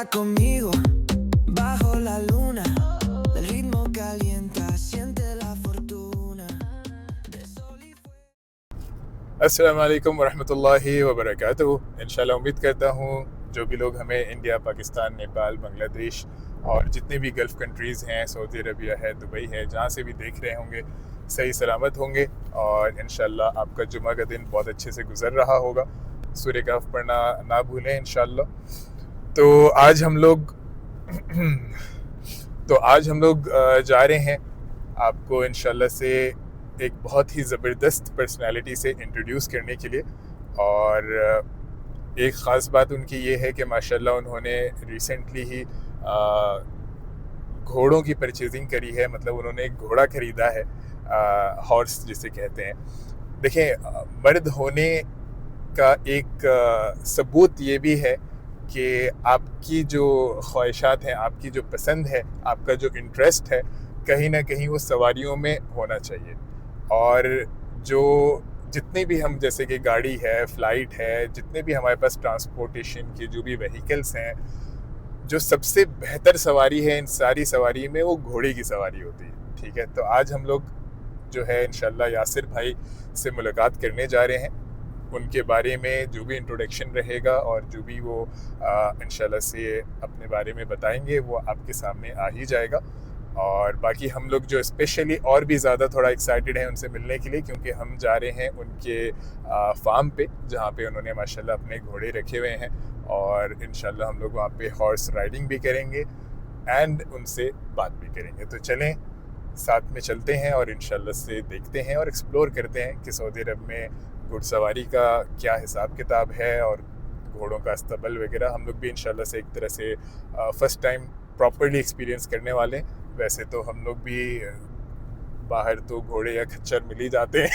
Baila conmigo bajo la luna, el ritmo calienta, siente la fortuna de sol y fuego. अस्सलाम वालेकुम वरहमतुल्लाहि वबरकातुहू। इंशाल्लाह उम्मीद करता हूँ जो भी लोग हमें इंडिया, पाकिस्तान, नेपाल, बांग्लादेश और जितने भी गल्फ़ कंट्रीज़ हैं, सऊदी अरबिया है, दुबई है, जहाँ से भी देख रहे होंगे सही सलामत होंगे और इंशाल्लाह आपका जुमा का दिन बहुत अच्छे से गुज़र रहा होगा। सूरह कहफ़ पढ़ना ना भूलें इंशाल्लाह। तो आज हम लोग जा रहे हैं आपको इंशाल्लाह से एक बहुत ही ज़बरदस्त पर्सनालिटी से इंट्रोड्यूस करने के लिए। और एक ख़ास बात उनकी ये है कि माशाल्लाह उन्होंने रिसेंटली ही घोड़ों की परचेजिंग करी है, मतलब उन्होंने एक घोड़ा ख़रीदा है, हॉर्स जिसे कहते हैं। देखें, मर्द होने का एक सबूत ये भी है कि आपकी जो ख्वाहिशात हैं, आपकी जो पसंद है, आपका जो इंटरेस्ट है, कहीं ना कहीं वो सवारियों में होना चाहिए। और जो जितने भी हम, जैसे कि गाड़ी है, फ़्लाइट है, जितने भी हमारे पास ट्रांसपोर्टेशन के जो भी व्हीकल्स हैं, जो सबसे बेहतर सवारी है इन सारी सवारी में वो घोड़े की सवारी होती है। ठीक है, तो आज हम लोग जो है इंशाल्लाह यासिर भाई से मुलाकात करने जा रहे हैं। उनके बारे में जो भी इंट्रोडक्शन रहेगा और जो भी वो इंशाल्लाह से अपने बारे में बताएंगे वो आपके सामने आ ही जाएगा। और बाकी हम लोग जो स्पेशली और भी ज़्यादा थोड़ा एक्साइटेड हैं उनसे मिलने के लिए, क्योंकि हम जा रहे हैं उनके फार्म पे, जहाँ पे उन्होंने माशाल्लाह अपने घोड़े रखे हुए हैं। और इंशाल्लाह हम लोग वहाँ पे हॉर्स राइडिंग भी करेंगे एंड उनसे बात भी करेंगे। तो चलें, साथ में चलते हैं और इंशाल्लाह से देखते हैं और एक्सप्लोर करते हैं कि सऊदी अरब में घुड़सवारी का क्या हिसाब किताब है और घोड़ों का अस्तबल वगैरह। हम लोग भी इंशाल्लाह से एक तरह से फ़र्स्ट टाइम प्रॉपर्ली एक्सपीरियंस करने वाले। वैसे तो हम लोग भी बाहर तो घोड़े या खच्चर मिल ही जाते हैं।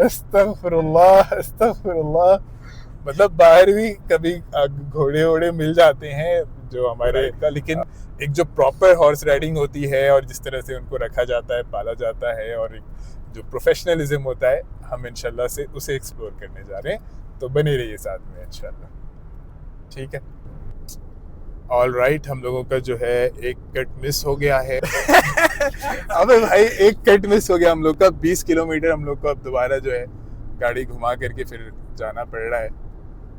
अस्तगफिरुल्लाह अस्तगफिरुल्लाह, मतलब बाहर भी कभी घोड़े वोड़े मिल जाते हैं जो हमारे का, लेकिन एक जो प्रॉपर हॉर्स राइडिंग होती है और जिस तरह से उनको रखा जाता है, पाला जाता है, और एक जो प्रोफेशनलिज्म होता है, हम इंशाल्लाह से उसे एक्सप्लोर करने जा रहे हैं। तो बने रहिए साथ में इंशाल्लाह। ठीक है, ऑल राइट, हम लोगों का जो है एक कट मिस हो गया है। अबे भाई, एक कट मिस हो गया हम लोग का। 20 किलोमीटर हम लोग को अब दोबारा जो है गाड़ी घुमा करके फिर जाना पड़ रहा है।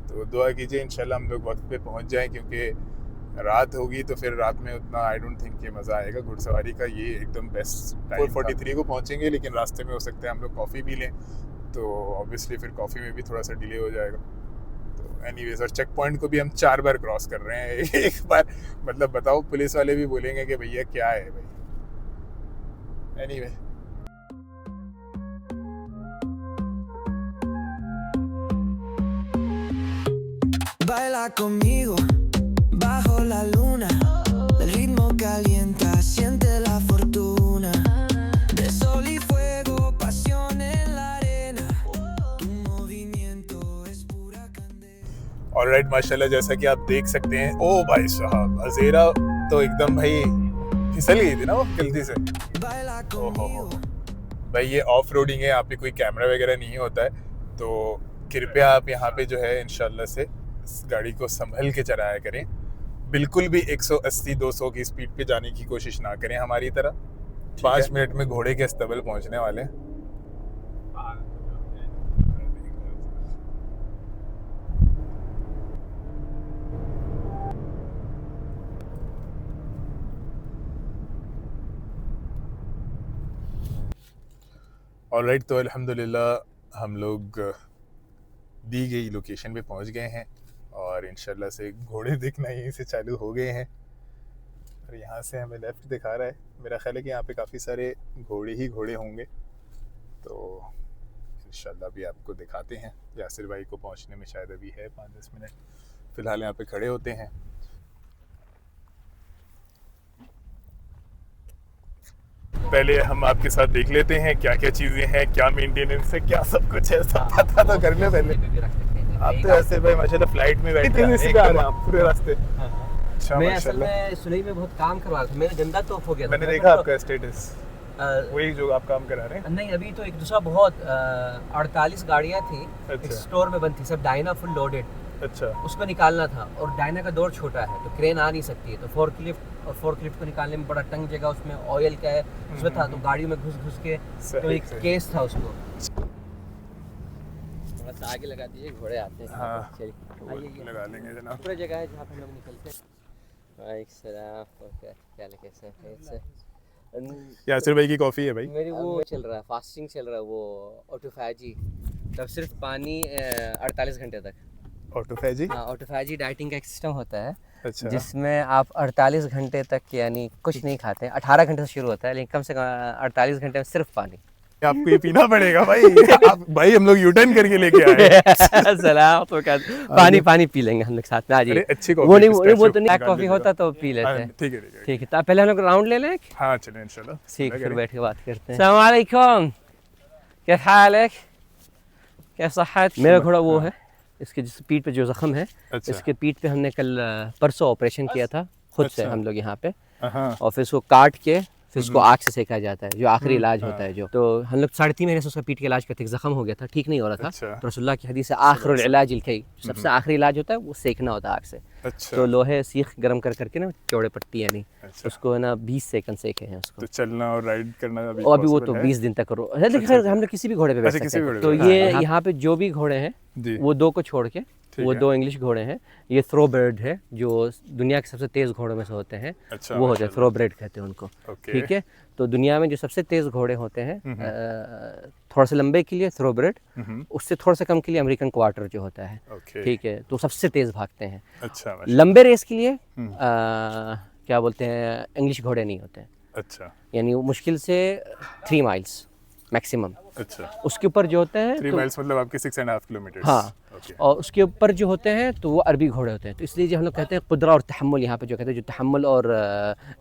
तो दुआ कीजिए इंशाल्लाह हम लोग वक्त पे पहुंच जाएं, क्योंकि रात होगी तो फिर रात में उतना आई डोंट थिंक कि मज़ा आएगा घुड़सवारी का। ये एकदम बेस्ट टाइम 4:43 को पहुंचेंगे, लेकिन रास्ते में हो सकता है हम लोग कॉफ़ी भी लें, तो ऑब्वियसली फिर कॉफ़ी में भी थोड़ा सा डिले हो जाएगा। तो एनीवेज, और चेक पॉइंट को भी हम 4 बार क्रॉस कर रहे हैं। एक बार मतलब बताओ, पुलिस वाले भी बोलेंगे कि भैया क्या है भाई। Anyway, Baila conmigo bajo la luna, el ritmo calienta, siente la fortuna de sol y fuego, pasión en la arena, tu movimiento es pura candela। Alright, माशाल्लाह, जैसा कि आप देख सकते हैं, ओ भाई साहब, अज़ेरा तो एकदम भाई फिसल गई थी ना वो गलती से। Baila ओहो conmigo भाई, ये ऑफ रोडिंग है, यहाँ पे कोई कैमरा वगैरह नहीं होता है, तो कृपया आप यहाँ पे जो है इंशाल्लाह से इस गाड़ी को संभल के चलाया करें। बिल्कुल भी 180-200 की स्पीड पे जाने की कोशिश ना करें हमारी तरह। 5 मिनट में घोड़े के अस्तबल पहुँचने वाले हैं। ऑलराइट, तो अल्हम्दुलिल्लाह हम लोग दी गई लोकेशन पे पहुंच गए हैं और इंशाल्लाह से घोड़े दिखना यहीं से चालू हो गए हैं। और यहाँ से हमें लेफ़्ट दिखा रहा है। मेरा ख्याल है कि यहाँ पे काफ़ी सारे घोड़े ही घोड़े होंगे, तो इंशाल्लाह भी आपको दिखाते हैं। यासिर भाई को पहुँचने में शायद अभी है 5-10 मिनट। फ़िलहाल यहाँ पे खड़े होते हैं। पहले हम आपके साथ देख लेते हैं क्या क्या चीज़ें हैं, क्या मेंटेनेंस है, क्या सब कुछ है, सब पता तो कर ले पहले। आप तो ऐसे भाई माशाल्लाह फ्लाइट में बैठे हैं एकदम पूरे रास्ते। अच्छा, मैं असल में सुनई में बहुत काम करवा रहा था, मेरा गंदा तो हो गया था। मैंने देखा आपका स्टेटस। वही जो आप काम करा रहे हैं? नहीं, अभी तो एक दूसरा बहुत 48 गाड़ियाँ थी एक अच्छा। स्टोर में बंद थी, सब डायना फुल लोडेड, अच्छा उसको निकालना था और डायना का डोर छोटा है तो क्रेन आ नहीं सकती है, तो फोर्कलिफ्ट को निकालने में बड़ा तंग जगह, उसमें ऑयल का है उसमें था, तो गाड़ियों में घुस के तो एक केस था उसको। थोड़ा सा आगे लगा दीजिए, घोड़े आते हैं। हाँ, चलिए आइए, ये लगा लेंगे जनाब। पूरा जगह है जहाँ पे हम लोग निकलते हैं। वालेकुम सलाम, क्या कैसे हैं? यासिर भाई की कॉफ़ी है भाई। मेरी वो चल रहा है, फास्टिंग चल रहा है, वो ऑटोफैजी, तब सिर्फ पानी 48 घंटे तक। ऑटोफैजी? हाँ, ऑटोफैजी डाइटिंग का एक सिस्टम होता है, अच्छा। जिसमें आप 48 घंटे तक यानी कुछ नहीं खाते। 18 घंटे से शुरू होता है, लेकिन कम से कम 48 घंटे में सिर्फ पानी। आपको ये पीना पड़ेगा भाई। आप भाई हम लोग यूटर्न करके लेके आए। सलाम तो क्या, पानी पी लेंगे हम लोग साथ में। आ जाइए। अच्छी वो कॉफ़ी, नहीं, वो तो नहीं, कॉफी होता तो पी लेते हैं। ठीक है ठीक है, तो पहले हम लोग राउंड ले लें। हाँ चलें इंशाल्लाह। ठीक, फिर बैठ के बात करते हैं। अस्सलाम वालेकुम, कैफ हालक, कैफ सहात? मेरा घोड़ा वो है, इसके जिस पीठ पे जो जख्म है, अच्छा। इसके पीठ पे हमने कल परसों ऑपरेशन किया था खुद से अच्छा। हम लोग यहाँ पे, हाँ। और फिर उसको काट के फिर उसको आग से सेका जाता है, जो आखिरी इलाज होता है जो। तो हम लोग 3.5 महीने से उसका पीठ का इलाज करते, जख्म हो गया था, ठीक नहीं हो रहा था। अच्छा। तो रसूलुल्लाह की हदीस है आखिरुल इलाज इल्कई, सबसे आखिरी इलाज होता है वो सेकना होता है आग से। अच्छा। तो लोहे सीख गर्म करके ना चौड़े पट्टी यानी अच्छा। उसको है ना 20 सेकंड सेके हैं उसको। तो चलना और राइड करना अभी और अभी वो तो possible है? 20 दिन तक करो, लेकिन खैर हम लोग किसी भी घोड़े पे बैठ अच्छा, किसी सकते भी हैं। घोड़े तो पे। ये हाँ, यहाँ पे जो भी घोड़े हैं जी। वो 2 को छोड़ के वो है। 2 इंग्लिश घोड़े हैं। ये थ्रोब्रेड है, जो दुनिया के सबसे तेज़ घोड़ों में से होते हैं। अच्छा, वो होते हैं माशाल्लाह। थ्रोब्रेड कहते हैं उनको। ओके। ठीक है, तो दुनिया में जो सबसे तेज़ घोड़े होते हैं थोड़ा से लंबे के लिए थ्रोब्रेड, उससे थोड़ा सा कम के लिए अमेरिकन क्वार्टर जो होता है। ओके। ठीक है, तो सबसे तेज़ भागते हैं। अच्छा लंबे रेस के लिए क्या बोलते हैं, इंग्लिश घोड़े नहीं होते हैं। अच्छा। यानी वो मुश्किल से 3 माइल्स मैक्सिमम, अच्छा। उसके ऊपर जो होते हैं 3 माइल्स मतलब आपके 6.5 किलोमीटर। हाँ, ओके। और उसके ऊपर जो होते हैं तो वो अरबी घोड़े होते हैं। तो इसलिए जो हम लोग कहते हैं कुदरा और तहम्मुल, यहाँ पे जो कहते हैं जो तहम्मुल और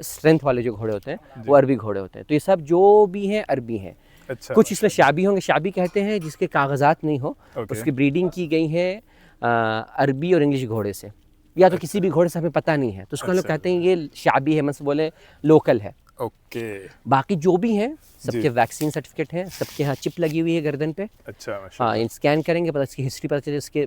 स्ट्रेंथ वाले जो घोड़े होते हैं वो अरबी घोड़े होते हैं। तो ये सब जो भी हैं अरबी हैं। अच्छा। कुछ इसमें शाबी होंगे, शाबी कहते हैं जिसके कागजात नहीं हो, ओके। उसकी ब्रीडिंग की गई है अरबी और इंग्लिश घोड़े से, या तो किसी भी घोड़े से हमें पता नहीं है, तो उसको हम लोग कहते हैं ये शाबी है, मतलब बोले लोकल है। ओके। बाकी जो भी हैं सबके वैक्सीन सर्टिफिकेट हैं, सबके यहाँ चिप लगी हुई है गर्दन पे। अच्छा हाँ, माशाल्लाह। स्कैन करेंगे, पता इसकी हिस्ट्री पता चले, इसके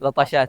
13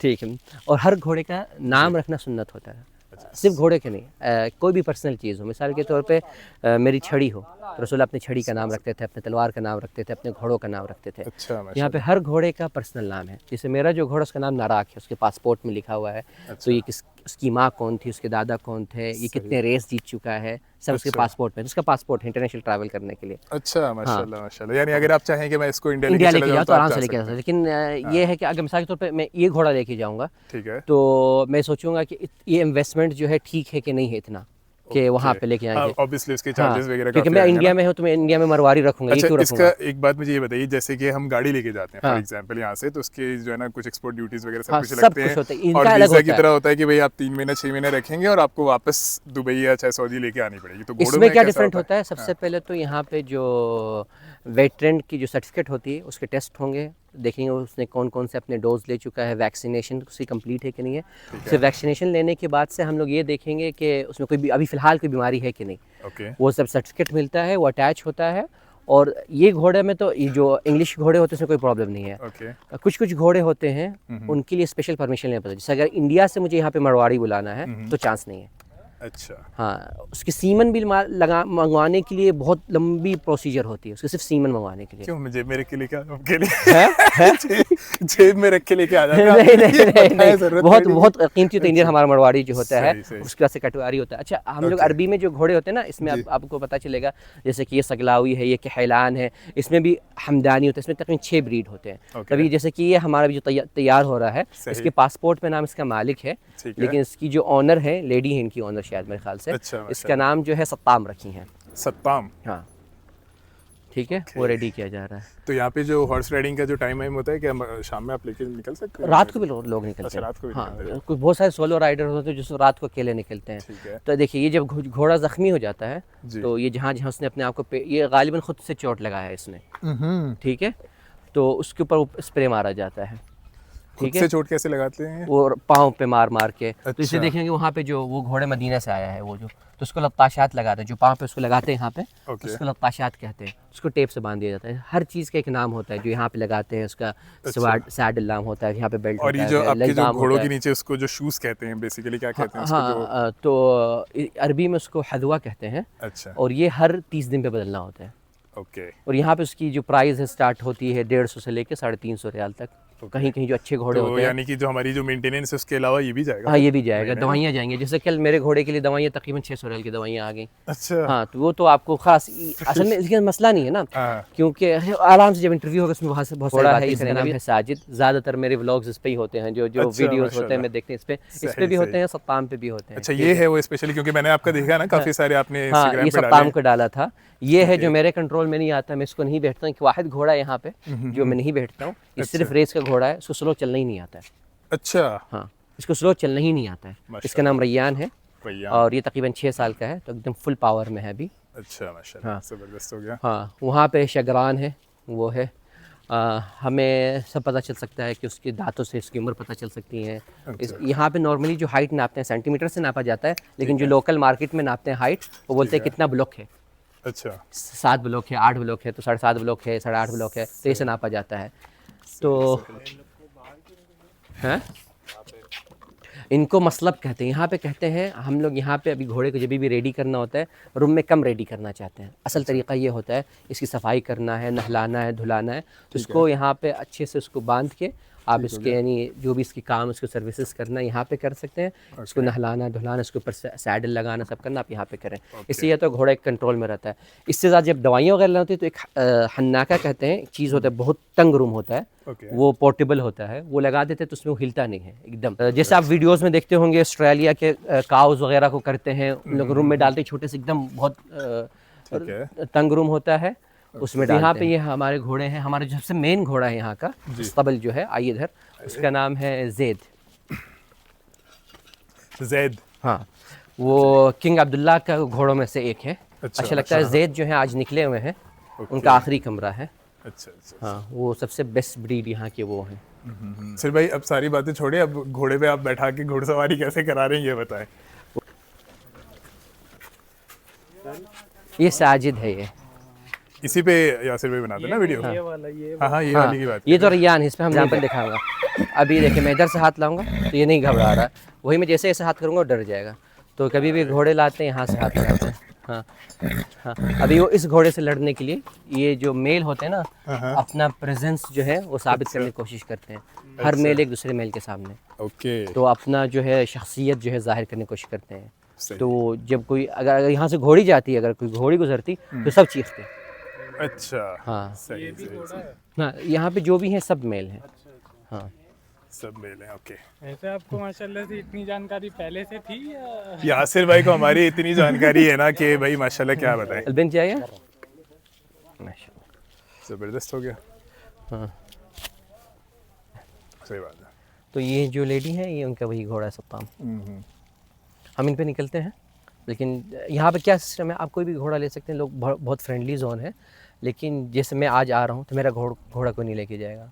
ठीक है, और हर घोड़े का नाम रखना सुन्नत होता है, सिर्फ घोड़े के नहीं, कोई भी पर्सनल चीज़ हो। मिसाल के तौर पे मेरी छड़ी हो, तो रसूल अपनी छड़ी का नाम रखते थे, अपने तलवार का नाम रखते थे, अपने घोड़ों का नाम रखते थे। अच्छा यहाँ पे हर घोड़े का पर्सनल नाम है। जैसे मेरा जो घोड़ा उसका नाम नाराक है, उसके पासपोर्ट में लिखा हुआ है। तो ये उसकी माँ कौन थी, उसके दादा कौन थे, ये कितने रेस जीत चुका है, सब उसके पासपोर्ट में। उसका पासपोर्ट है इंटरनेशनल ट्रैवल करने के लिए। अच्छा माशाल्लाह माशाल्लाह। यानी अगर आप चाहें कि मैं इसको इंडिया लेके जाऊँ तो आराम से लेके जा सकते, लेकिन ये है कि अगर मिसाल के तौर पे मैं ये घोड़ा लेके जाऊँगा, ठीक है, तो मैं सोचूंगा कि ये इन्वेस्टमेंट जो है ठीक है कि नहीं है इतना कि वहाँ पे लेके जाएंगे। ऑब्वियसली उसके चार्जेस वगैरह क्योंकि मैं इंडिया में हूँ तो मैं इंडिया में मरवारी रखूंगा। अच्छा, क्यों इसका रखूंगा? एक बात मुझे ये बताइए, जैसे कि हम गाड़ी लेके जाते हैं फॉर हाँ। एग्जांपल यहाँ से, तो उसके जो है ना कुछ एक्सपोर्ट ड्यूटीज वगैरह सब हाँ, कुछ सब लगते कुछ हैं, होता है, और इनका अलग वीजा की होता है। तरह होता है कि भाई आप 3 महीने 6 महीने रखेंगे और आपको वापस दुबई या चाहे सऊदी लेके आनी पड़ेगी। तो घोड़ों इसमें में क्या कैसा डिफरेंट होता है? सबसे पहले तो यहाँ पे जो वेटरेंट की जो सर्टिफिकेट होती है उसके टेस्ट होंगे, देखेंगे उसने कौन कौन से अपने डोज ले चुका है, वैक्सीनेशन उसकी कंप्लीट है कि नहीं है। फिर वैक्सीनेशन लेने के बाद से हम लोग ये देखेंगे कि उसमें कोई अभी फ़िलहाल कोई बीमारी है कि नहीं। ओके। वो सब सर्टिफिकेट मिलता है, वो अटैच होता है। और ये घोड़े में तो ये जो इंग्लिश घोड़े होते हैं उसमें कोई प्रॉब्लम नहीं है। ओके। कुछ कुछ घोड़े होते हैं उनके लिए स्पेशल परमिशन लेना पड़ता है। जैसे अगर इंडिया से मुझे यहाँ पे मरवाड़ी बुलाना है तो चांस नहीं है। अच्छा। हाँ, उसकी सीमन भी मंगवाने के लिए बहुत लंबी प्रोसीजर होती है, उसके सिर्फ सीमन मंगवाने के लिए। क्यों मुझे मेरे के लिए क्या आपके लिए जेब में रख के लेके आ जाता नहीं नहीं नहीं, बहुत बहुत कीमती होता है इंडियन हमारा मरवाड़ी जो होता है, सही। उसके बाद से कटवारी होता है। अच्छा, हम लोग अरबी में जो घोड़े होते हैं ना, इसमें आपको पता चलेगा जैसे कि ये सगलावी है, ये कहलान है, इसमें भी हमदानी होता है, इसमें तकरीबन 6 ब्रीड होते हैं। तभी जैसे कि ये हमारा भी जो तैयार हो रहा है, इसके पासपोर्ट में नाम इसका मालिक है, लेकिन इसकी जो ऑनर है, लेडी है इनकी ऑनर शायद मेरे ख्याल से, अच्छा, इसका नाम जो है सत्ताम रखी है। सत्ताम। हाँ ठीक है, वो रेडी किया जा रहा है। तो यहाँ पे जो हॉर्स राइडिंग का जो टाइम होता है क्या शाम में आप लेके निकल सकते हैं? रात को भी लोग निकलते अच्छा, हैं। रात को भी हाँ, निकलते हैं। कुछ बहुत सारे सोलो राइडर होते हैं जो रात को अकेले निकलते हैं। ठीक है तो देखिए ये जब घोड़ा जख्मी हो जाता है जी। तो ये जहाँ जहाँ उसने अपने आप को ये गालिबन खुद से चोट लगाया है इसने, ठीक है, तो उसके ऊपर स्प्रे मारा जाता है। खुद ठीक है, से चोट कैसे लगाते हैं? वो पाँव पे मार मार के। तो इसे अच्छा। देखेंगे वहाँ पे जो वो घोड़े मदीना से आया है वो जो, तो उसको लताशात लगाते हैं, जो पाँव पे उसको लगाते हैं यहाँ पे, ओके। उसको लताशात कहते हैं। उसको टेप से बांध दिया जाता है। हर चीज़ का एक नाम होता है जो यहाँ पे लगाते हैं, उसका सैडल नाम होता है, यहाँ पे बेल्ट और ये होता जो है, आपके लेग जो आर्म घोड़ों होता के है। नीचे उसको जो शूज कहते हैं बेसिकली क्या कहते हैं उसको जो? हाँ, तो अरबी में उसको हदवा कहते हैं। अच्छा और ये हर 30 दिन पे बदलना होता है। ओके। और यहाँ पे उसकी जो प्राइस है स्टार्ट होती है 150 से लेके 350 रियाल तक। कहीं कहीं जो अच्छे घोड़े तो होते हैं, यानी कि जो हमारी जो मेंटेनेंस है उसके अलावा ये भी जाएगा? हाँ ये भी जाएगा। महीने में? दवाइयाँ जाएंगी, जैसे कल मेरे घोड़े के लिए दवाइयाँ तकरीबन 600 रियाल की दवाइयाँ आ गई। अच्छा हाँ, तो वो तो आपको खास असल में इसका मसला नहीं है ना, हाँ। क्योंकि आराम से जब इंटरव्यू होगा उसमें वहाँ से बहुत सारी बातें। इसका नाम है साजिद। ज़्यादातर मेरे व्लॉग्स इस पे ही होते हैं, जो अच्छा, वीडियोस होते माशाल्लाह। हैं मैं देखते हैं इस पे सही, भी होते सही। हैं, सत्ताम पे भी होते हैं। अच्छा ये है वो स्पेशली, क्योंकि मैंने आपका देखा ना काफी सारे आपने हाँ, इंस्टाग्राम ये पे डाले सत्ताम हैं। को डाला था। ये है जो मेरे कंट्रोल में नहीं आता, मैं इसको नहीं बैठता हूँ। वाहिद घोड़ा है यहाँ पे जो मैं नहीं बैठता हूँ, ये सिर्फ रेस का घोड़ा है, इसको स्लो चलना ही नहीं आता है। अच्छा हाँ, इसको स्लो चलना ही नहीं आता है। इसका नाम रैयान है भैया। और ये तकरीबन 6 साल का है, तो एकदम फुल पावर में है अभी। अच्छा माशाल्लाह, हाँ। जबरदस्त हो गया। हाँ, वहाँ पे शगरान है, वो है। हमें सब पता चल सकता है कि उसके दांतों से इसकी उम्र पता चल सकती है। यहाँ पे नॉर्मली जो हाइट नापते हैं सेंटीमीटर से नापा जाता है, लेकिन जो लोकल मार्केट में नापते हैं हाइट, वो बोलते हैं कितना ब्लॉक है। अच्छा 7 ब्लॉक है, 8 ब्लॉक है, तो 7.5 ब्लॉक है, 8.5 ब्लॉक है, तो इसे नापा जाता है। तो हैं इनको मसलब कहते हैं यहाँ पे। कहते हैं हम लोग यहाँ पे अभी घोड़े को जब भी रेडी करना होता है, रूम में कम रेडी करना चाहते हैं। असल तरीका ये होता है, इसकी सफाई करना है, नहलाना है, धुलाना है, तो इसको यहाँ पे अच्छे से उसको बांध के आप इसके यानी जो भी इसकी काम उसको सर्विसेज करना यहाँ पे कर सकते हैं। इसको नहलाना धुलाना, इसके ऊपर सैडल लगाना, सब करना आप यहाँ पे करें। इससे यह तो घोड़ा एक कंट्रोल में रहता है। इससे ज़्यादा जब दवाइयाँ वगैरह होती है तो एक हन्नाका कहते हैं चीज़ होता है, बहुत तंग रूम होता है, वो पोर्टेबल होता है, वो लगा देते हैं तो उसमें वो हिलता नहीं है एकदम। जैसे आप वीडियोस में देखते होंगे ऑस्ट्रेलिया के काउज वगैरह को करते हैं, उन लोग रूम में डालते हैं, छोटे से एकदम बहुत तंग रूम होता है, उसमें डालते हैं। यहाँ पे ये हमारे घोड़े हैं। हमारा जो सबसे मेन घोड़ा है यहाँ का स्तबल जो है, आइए इधर, उसका नाम है जैद। जैद, हाँ, वो किंग अब्दुल्ला का घोड़ों में से एक है। अच्छा लगता है। जैद जो है आज निकले हुए हैं, उनका आखिरी कमरा है। अच्छा अच्छा। हाँ, वो सबसे बेस्ट ब्रीड यहाँ के वो हैं। सिर भाई अब सारी बातें छोड़िए, अब घोड़े पे आप बैठा के घुड़सवारी कैसे करा रहे हैं ये बताएं। ये साजिद है, ये इसी पे यासिर भाई बनाते हैं ना वीडियो? ये वाला ये हाँ ये वाली की बात। ये तो रैयान है, इस पर हम एग्जाम्पल दिखाऊंगा। अभी देखिए मैं इधर से हाथ लाऊंगा तो ये नहीं घबरा रहा है, वही मैं जैसे ऐसे हाथ करूँगा डर जाएगा। तो कभी भी घोड़े लाते हैं यहाँ से हाथ लगाते हैं। हाँ हाँ, अभी वो इस घोड़े से लड़ने के लिए ये जो मेल होते हैं ना, अपना प्रेजेंस जो है वो साबित करने की कोशिश करते हैं। हर मेल एक दूसरे मेल के सामने, ओके, तो अपना जो है शख्सियत जो है जाहिर करने की कोशिश करते हैं। तो जब कोई अगर यहाँ से घोड़ी जाती है, अगर कोई घोड़ी गुजरती तो सब चीखते हैं। अच्छा हाँ सही सही। हाँ, यहाँ पे जो भी हैं सब मेल हैं। हाँ सब मेल हैं। ओके, ऐसे आपको माशाल्लाह से इतनी जानकारी पहले से थी या? यासिर भाई को हमारी इतनी जानकारी है ना कि भाई माशाल्लाह क्या बताएं। अलबिन जाइए, माशाल्लाह जबरदस्त हो गया। हाँ, सही बात है। तो ये जो लेडी है ये उनका वही घोड़ा है सत्ताम। हम इन पे निकलते हैं, लेकिन यहाँ पे क्या सिस्टम है, आप कोई भी घोड़ा ले सकते हैं। लोग बहुत फ्रेंडली जोन है, लेकिन जैसे मैं आज आ रहा हूँ तो मेरा घोड़ा कोई नहीं लेके जाएगा,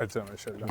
अच्छा माशाल्लाह।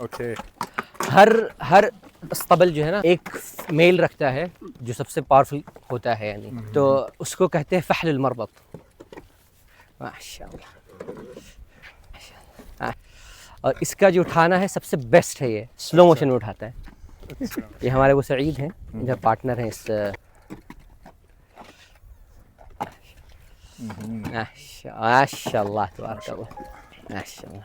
ओके। हर स्तबल जो है ना एक मेल रखता है जो सबसे पावरफुल होता है, यानी तो उसको कहते हैं फहल मरबत। माशाल्लाह। और इसका जो उठाना है सबसे बेस्ट है, ये स्लो मोशन में उठाता है। ये हमारे वो सईद हैं, इनका पार्टनर है इस माशाल्लाह तबारक अल्लाह माशाल्लाह।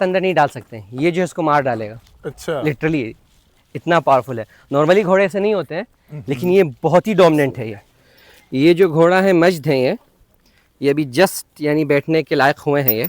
अंदर नहीं डाल सकते हैं ये जो इसको मार डालेगा अच्छा लिटरली इतना पावरफुल है नॉर्मली घोड़े ऐसे नहीं होते हैं लेकिन ये बहुत ही डोमिनेंट है ये जो घोड़ा है मजद है ये अभी जस्ट यानी बैठने के लायक हुए हैं ये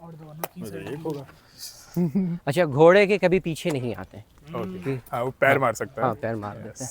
और दोनों की साइड एक होगा अच्छा घोड़े के कभी पीछे नहीं आते ओके हाँ वो पैर मार सकता है हाँ पैर मार देते हैं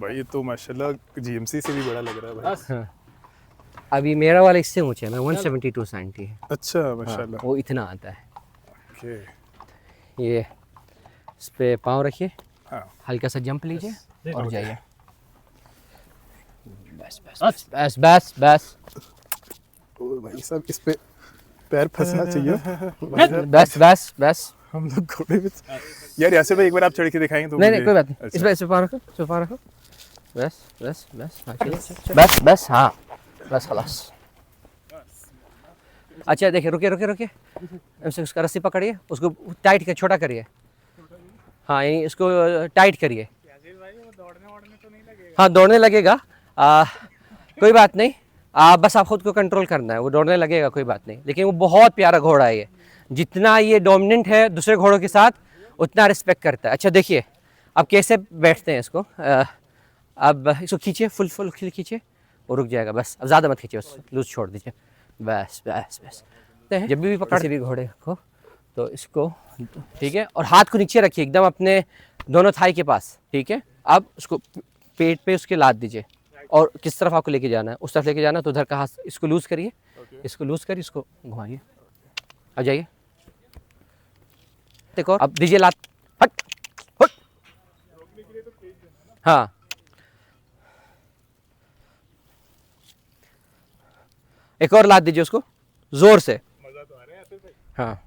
भाई ये तो माशाल्लाह जीएमसी से भी बड़ा लग रहा है भाई अभी मेरा वाला इससे ऊंचा है मैं 172 सेंटी है अच्छा हाँ, माशाल्लाह वो इतना आता है ओके ये इस पे पाँव रखिए हाँ हल्का सा जंप लीजिए और जाइए बस बस बस बस बस ओ भाई साहब इस पे पैर फंसना चाहिए बस बस बस हम लोग घोड़े पे यार यासिर भाई एक बार आप चढ़ के दिखाएंगे तो नहीं नहीं मुझे- कोई बात नहीं अच्छा। इस पे पाँव रखो इस पे पाँव रखो बस बस बस हाँ, चलिए। बस बस हाँ बस खलास अच्छा देखिए रुकिए रुकिए रुकिए ऐसे उसका रस्सी पकड़िए उसको टाइट कर छोटा करिए हाँ यही इसको टाइट करिए यासिर भाई वो दौड़ने वोड़ने तो नहीं लगेगा हाँ दौड़ने लगेगा कोई बात नहीं बस आप खुद को कंट्रोल करना है वो दौड़ने लगेगा कोई बात नहीं लेकिन वो बहुत प्यारा घोड़ा है ये जितना ये डोमिनेंट है दूसरे घोड़ों के साथ उतना रिस्पेक्ट करता है अच्छा देखिए अब कैसे बैठते हैं इसको अब इसको खींचिए फुल फुल खींचिए वो रुक जाएगा बस अब ज़्यादा मत खींचिए बस लूज छोड़ दीजिए बस बस बस जब भी पकड़ते भी घोड़े को तो इसको ठीक है और हाथ को नीचे रखिए एकदम अपने दोनों थाई के पास ठीक है अब उसको पेट पे उसके लाद दीजिए और किस तरफ आपको लेके जाना है उस तरफ लेके जाना है तो उधर का हाथ इसको लूज़ करिए इसको लूज़ करिए इसको घुमाइए आ जाइए देखो अब दीजिए लात हट हट हाँ एक और लात दीजिए उसको जोर से मजा तो आ रहा है यासिर भाई हाँ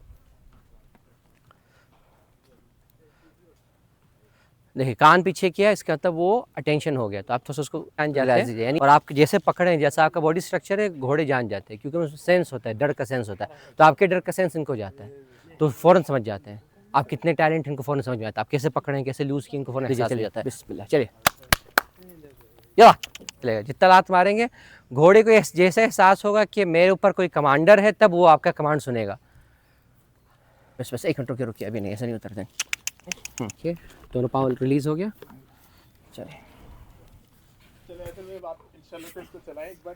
देखिए कान पीछे किया इसका मतलब वो अटेंशन हो गया तो आप थोड़ा सा उसको जान जाते हैं यानी और आप जैसे पकड़े जैसा आपका बॉडी स्ट्रक्चर है घोड़े जान जाते हैं क्योंकि उसमें सेंस होता है डर का सेंस होता है तो आपके डर का सेंस इनको जाता है तो फ़ौरन समझ जाते हैं आप कितने टैलेंट इनको फ़ौरन समझ में आता है आप कैसे पकड़ें कैसे लूज़ की इनको फ़ौरन एहसास हो जाता है बिस्मिल्लाह चलिए या चलेगा जितना लात मारेंगे घोड़े को जैसे एहसास होगा कि मेरे ऊपर कोई कमांडर है तब वो आपका कमांड सुनेगा बस बस एक मिनट रुकिए रुकिए अभी नहीं ऐसा नहीं उतरते ओके दोनों पाँव रिलीज हो गया चलिए चलो यासिर भाई आप इंशाल्लाह से इसको चलाएं एक बार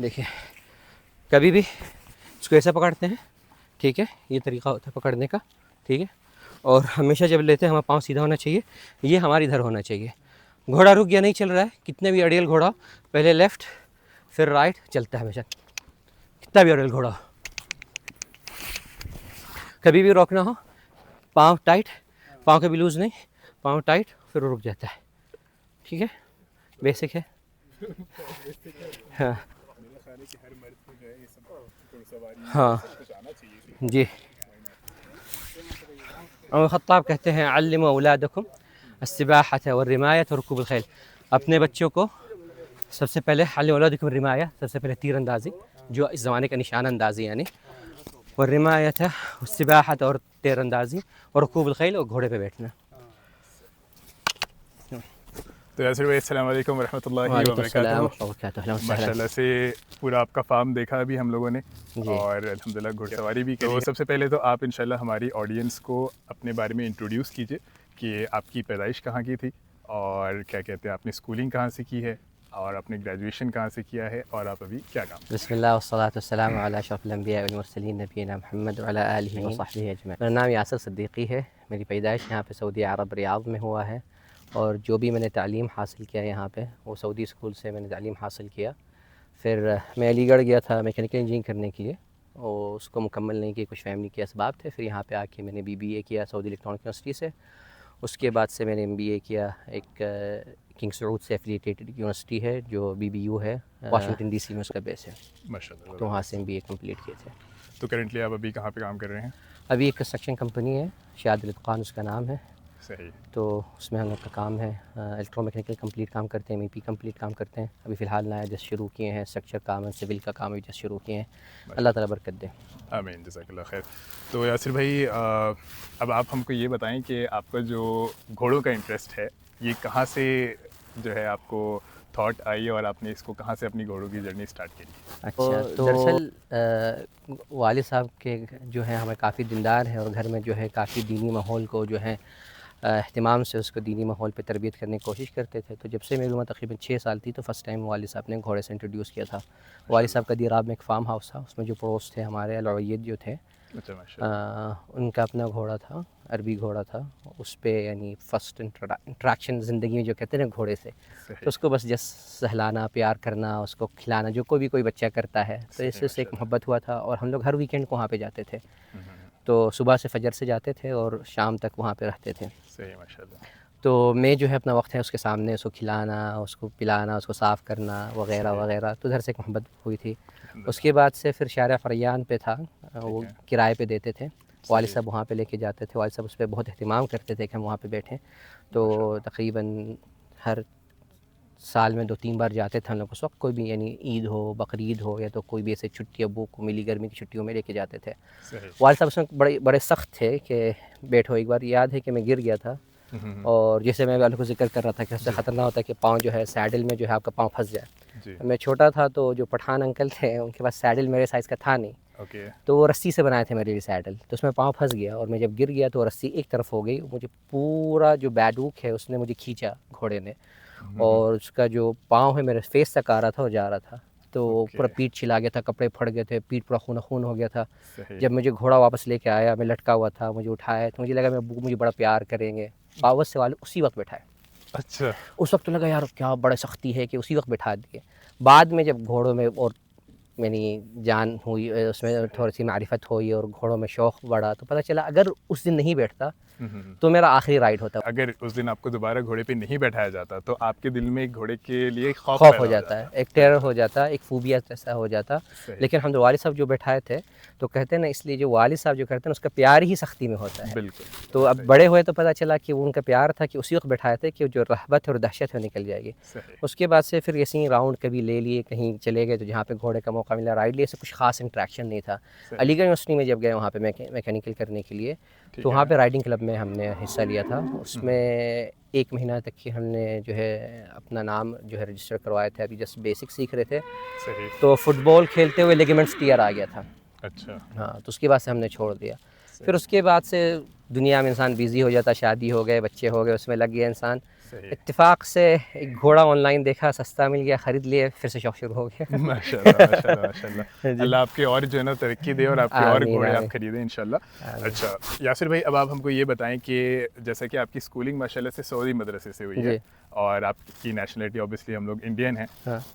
देखिए कभी भी इसको ऐसा पकड़ते हैं ठीक है ये तरीका होता है पकड़ने का ठीक है और हमेशा जब लेते हैं हमारा पाँव सीधा होना चाहिए ये हमारे इधर होना चाहिए घोड़ा रुक गया नहीं चल रहा है कितने भी अड़ियल घोड़ा पहले लेफ़्ट फिर राइट चलता है हमेशा कितना भी अड़ियल घोड़ा कभी भी रोकना हो पाँव टाइट पाँव कभी लूज़ नहीं पाँव टाइट फिर रुक जाता है ठीक है बेसिक है हाँ हाँ जी उमर ख़त्ताब कहते हैं अल्लिमू औलादकुम अस्सिबाहत वर्रिमायत वरकूब अलखैल अपने बच्चों को सबसे पहले अल्लिमू औलादकुम रिमाया सबसे पहले तीरंदाजी जो इस ज़माने का निशान अंदाजी यानी वर्रिमायत अस्सिबाहत और तीरंदाजी और रकूब अलखैल और घोड़े पे बैठना तो यासिर भाई अस्सलाम वालेकुम रहमतुल्लाहि व वालेकुम अस्सलाम बरकातहू। व बरकातहू। अहलन व सहलन। माशाल्लाह से पूरा आपका फार्म देखा अभी हम लोगों ने जी। और अल्हम्दुलिल्लाह घुड़सवारी भी करी। तो सबसे पहले तो आप इंशाल्लाह हमारी ऑडियंस को अपने बारे में इंट्रोड्यूस कीजिए कि आपकी पैदाइश कहाँ की थी और क्या कहते हैं आपने स्कूलिंग कहाँ से की है और आपने ग्रेजुएशन कहाँ से किया है और आप अभी क्या काम बिस्मिल्लाह वस्सलातु वस्सलामु अला अशरफिल अंबिया वल मुरसलीन नबीना मुहम्मद व अला आलिहि व सहबिहि अजमईन। मेरा नाम यासिर सिद्दीकी है। मेरी पैदाइश यहाँ पे सऊदी अरब रियाद में हुआ है और जो भी मैंने तालीम हासिल किया यहाँ पे वो सऊदी स्कूल से मैंने तालीम हासिल किया। फिर मैं अलीगढ़ गया था मैकेनिकल इंजीनियरिंग करने के लिए और उसको मुकम्मल नहीं किया, कुछ फैमिली के असबाब थे। फिर यहाँ पे आके मैंने BBA किया सऊदी इलेक्ट्रॉनिक यूनिवर्सिटी से। उसके बाद से मैंने MBA किया एक किंग सऊद से एफिलिएटेड यूनिवर्सिटी है जो BBU है, वाशिंगटन DC में उसका बेस है। माशाल्लाह। तो वहाँ से MBA कंप्लीट किए थे। तो करेंटली आप अभी कहाँ पे काम कर रहे हैं? अभी एक कंस्ट्रक्शन कंपनी है, शाद इत्कान उसका नाम है। सही। तो उसमें हम लोग का काम है इलेक्ट्रोमैकेनिकल कंप्लीट काम करते हैं, MEP कंप्लीट काम करते हैं। अभी फ़िलहाल नया जस्ट शुरू किए हैं, स्ट्रक्चर काम है, सिविल का काम भी जस्ट शुरू किए हैं। अल्लाह ताला बरकत दे। आमीन, जज़ाकल्लाह खैर। तो यासिर भाई अब आप हमको ये बताएं कि आपका जो घोड़ों का इंटरेस्ट है ये कहाँ से जो है आपको थॉट आई और आपने इसको कहाँ से अपनी घोड़ों की जर्नी स्टार्ट करी? अच्छा, तो दरअसल वालिद साहब के जो है हमें काफ़ी दीनदार है और घर में जो है काफ़ी दीनी माहौल को जो है अहतमाम से उसको दीनी माहौल पे तरबियत करने की कोशिश करते थे। तो जब से मेरी उम्र तकरीबन 6 साल थी तो फ़र्स्ट टाइम वालिद साहब ने घोड़े से इंट्रोड्यूस किया था। वालिद साहब का दीराब में एक फार्म हाउस था, उसमें जो पड़ोस थे हमारे अलवैद जो थे, अच्छा माशाल्लाह। उनका अपना घोड़ा था, अरबी घोड़ा था। उस पे यानी फ़र्स्ट इंट्रैक्शन ज़िंदगी में जो कहते हैं ना घोड़े से, तो उसको बस जस्ट सहलाना, प्यार करना, उसको खिलाना, जो कोई बच्चा करता है। तो इससे उससे एक मोहब्बत हुआ था और हम लोग हर वीकेंड को वहाँ पे जाते थे। तो सुबह से फजर से जाते थे और शाम तक वहाँ पे रहते थे। सही माशाल्लाह। तो मैं जो है अपना वक्त है उसके सामने उसको खिलाना, उसको पिलाना, उसको साफ़ करना वगैरह वगैरह, तो उधर से एक मोहब्बत हुई थी। उसके बाद से फिर शारिया फरयान पे था, वो किराए पे देते थे, वालिद साहब वहाँ पे लेके जाते थे। वालिद साहब उस पर बहुत अहतमाम करते थे कि हम वहाँ पे बैठें। तो तकरीबन हर साल में 2-3 बार जाते थे हम लोग। उस वक्त कोई भी यानी ईद हो, बकरीद हो या तो कोई भी ऐसे छुट्टी अब्बू को मिली गर्मी की छुट्टियों में लेके जाते थे। वालिद साहब उसमें बड़े सख्त थे कि बैठो। एक बार याद है कि मैं गिर गया था और जैसे मैं वालों को जिक्र कर रहा था कि उससे ख़तरनाक होता है कि पाँव जो है सैडल में जो है आपका पाँव फंस जाए। मैं छोटा था तो जो पठान अंकल थे उनके पास सैडल मेरे साइज़ का था नहीं। तो वो रस्सी से बनाए थे मेरे लिए सैडल, तो उसमें पाँव फंस गया और मैं जब गिर गया तो रस्सी एक तरफ हो गई। मुझे पूरा जो बैडूक है उसने मुझे खींचा घोड़े ने और उसका जो पाँव है मेरे फेस तक आ रहा था और जा रहा था। तो पूरा पीठ छिला गया था, कपड़े फट गए थे, पीठ पूरा खून हो गया था। जब मुझे घोड़ा वापस लेके आया, मैं लटका हुआ था, मुझे उठाया तो मुझे लगा मेरे अब्बू मुझे बड़ा प्यार करेंगे। पावस से वाले उसी वक्त बैठाए। अच्छा। उस वक्त तो लगा यार क्या बड़ा सख्ती है कि उसी वक्त बैठा दिए। बाद में जब घोड़ों में और मेरी जान हुई, उसमें थोड़ी सी मारिफत हुई और घोड़ों में शौक़ बढ़ा, तो पता चला अगर उस दिन नहीं बैठता तो मेरा आखिरी राइड होता। अगर उस दिन आपको दोबारा घोड़े पे नहीं बैठाया जाता तो आपके दिल में एक घोड़े के लिए खौफ हो जाता है, एक टेरर हो जाता, एक फोबिया जैसा हो जाता। लेकिन हम जो वालिद साहब जो बैठाए थे तो कहते हैं ना, इसलिए जो वालिद साहब जो करते हैं उसका प्यार ही सख्ती में होता है। बिल्कुल। तो अब बड़े हुए तो पता चला कि वो उनका प्यार था कि उसी वक्त बैठाए थे कि जो रहबत और दहशत है निकल जाएगी। उसके बाद से फिर ऐसे ही राउंड कभी ले लिए, कहीं चले गए तो जहाँ पे घोड़े का मौका मिला राइड लिए, से कुछ खास इंट्रैक्शन नहीं था। अलीगढ़ यूनिवर्सिटी में जब गए वहाँ पे मैकेनिकल करने के लिए, तो वहाँ पे राइडिंग क्लब में हमने हिस्सा लिया था। उसमें 1 महीना तक की हमने जो है अपना नाम जो है रजिस्टर करवाए थे। अभी जस्ट बेसिक सीख रहे थे। सही। तो फुटबॉल खेलते हुए लिगामेंट्स टीयर आ गया था। अच्छा। हाँ, तो उसके बाद से हमने छोड़ दिया। फिर उसके बाद से दुनिया में इंसान बिज़ी हो जाता, शादी हो गए, बच्चे हो गए, उसमें लग गया इंसान। इत्तेफाक से एक घोड़ा ऑनलाइन देखा, सस्ता मिल गया, ख़रीद लिए, फिर से शौक शुरू हो गया। माशाल्लाह माशाल्लाह माशाल्लाह। अल्लाह आपके और जो है ना तरक्की दे और आपके और घोड़े आप खरीदें इंशाल्लाह। अच्छा यासिर भाई, अब आप हमको ये बताएं कि जैसा कि आपकी स्कूलिंग माशाल्लाह से सऊदी मदरसे से हुई है और आपकी नेशनलिटी ऑब्वियसली हम लोग इंडियन हैं,